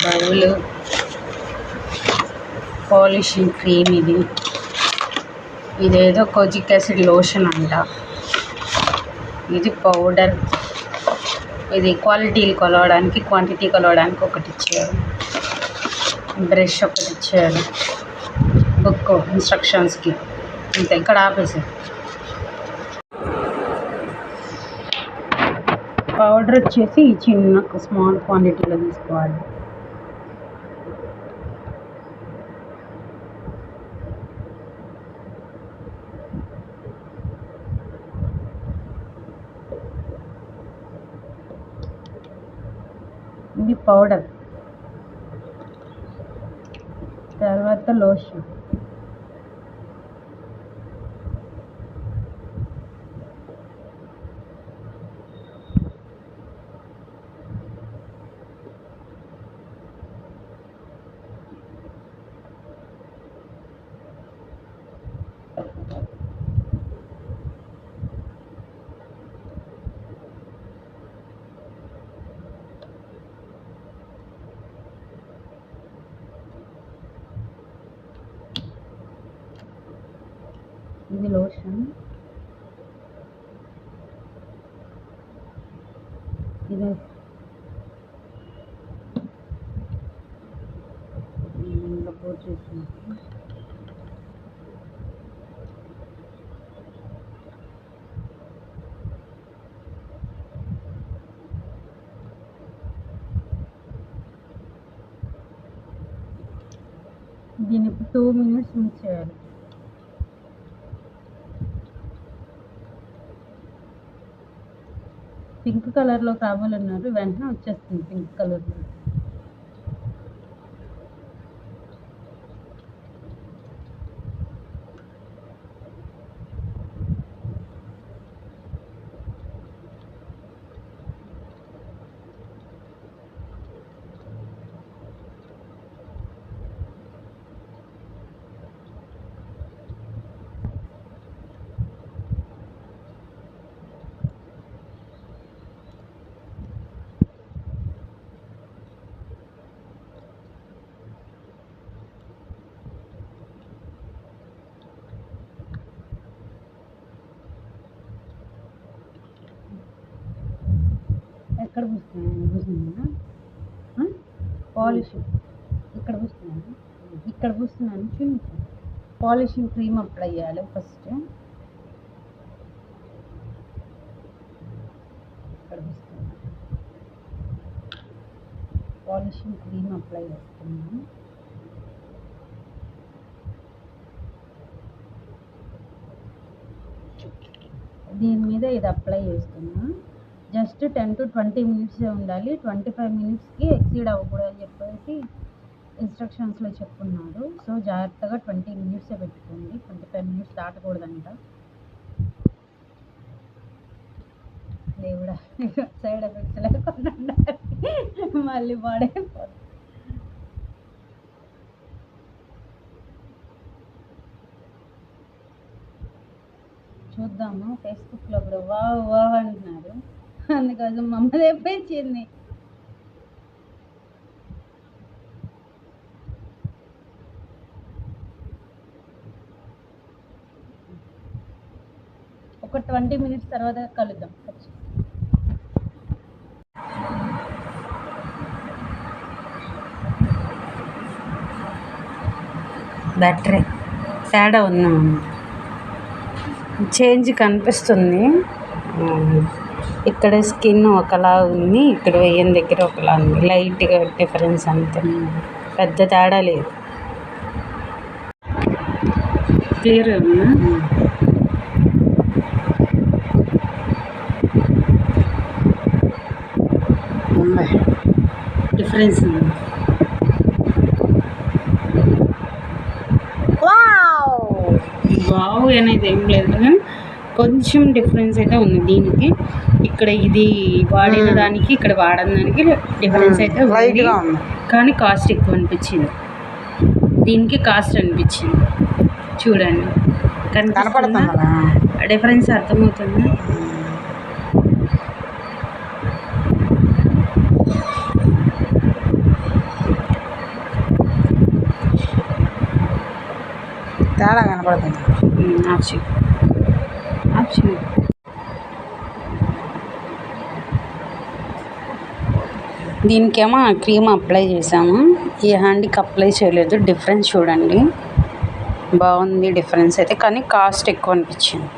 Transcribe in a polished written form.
Bowl, polishing cream, ఇదేదో kojic acid lotion అంట, ఇది పౌడర్, ఇది క్వాలిటీలు కొలవడానికి క్వాంటిటీ కొలవడానికి ఒకటి ఇచ్చారు, బ్రష్ ఒకటి ఇచ్చారు, బుక్ ఇన్స్ట్రక్షన్స్కి ఇంత ఇక్కడ ఆపేసారు. పౌడర్ వచ్చేసి చిన్న స్మాల్ క్వాంటిటీలో తీసుకోవాలి. ఇది పౌడర్, తర్వాత లోషన్, ఇది లోషన్, ఇది దీన్ని 2 minutes మిక్స్ చేయాలి. పింక్ కలర్లో కావాలన్నారు, వెంటనే వచ్చేస్తుంది పింక్ కలర్లో. ఎక్కడ పూస్తున్నాను? పాలిష్ ఇక్కడ పూస్తున్నాను, ఇక్కడ పూస్తున్నాను. చూపించాను. పాలిషింగ్ క్రీమ్ అప్లై చేయాలి ఫస్ట్. ఇక్కడ పూస్తున్నాను, పాలిషింగ్ క్రీమ్ అప్లై చేస్తున్నాను. దీని మీద ఇది అప్లై చేస్తున్నా. జస్ట్ 10 to 20 minutes ఉండాలి, 25 minutesకి ఎక్సీడ్ అవ్వకూడదు అని చెప్పేసి ఇన్స్ట్రక్షన్స్లో చెప్పున్నారు. సో జాగ్రత్తగా 20 minutes పెట్టుకోండి, 25 minutes దాటకూడదంట. దేవుడా, సైడ్ ఎఫెక్ట్స్ లేకుండా మళ్ళీ పడైపోతుంది. చూద్దాము. ఫేస్బుక్లో కూడా వావ్ వావ్ అంటున్నారు, అందుకోసం మా అమ్మ తెప్పించింది. ఒక 20 minutes తర్వాత కలుద్దాం. బ్యాటరీ తేడా ఉంది, చేంజ్ కనిపిస్తుంది. ఇక్కడ స్కిన్ ఒకలా ఉంది, ఇక్కడ వేయని దగ్గర ఒకలా ఉంది, లైట్గా డిఫరెన్స్ అంతే, పెద్ద తేడా లేదు. క్లియర్గా ఉందా? డిఫరెన్స్ ఉంది. వావ్ అనేది ఏం లేదు కానీ కొంచెం డిఫరెన్స్ అయితే ఉంది దీనికి. ఇక్కడ ఇది వాడిన దానికి ఇక్కడ వాడని దానికి డిఫరెన్స్ అయితే ఉంది, కానీ కాస్ట్ ఎక్కువ అనిపించింది. దీనికి కాస్ట్ అనిపించింది. చూడండి కనపడుతుందా డిఫరెన్స్ అర్థమవుతుంది. తేడా కనపడుతుంది. దీనికేమో క్రీమ్ అప్లై చేసాము, ఈ హ్యాండ్కి అప్లై చేయలేదు. డిఫరెన్స్ చూడండి, బాగుంది డిఫరెన్స్ అయితే, కానీ కాస్ట్ ఎక్కువ అనిపించింది.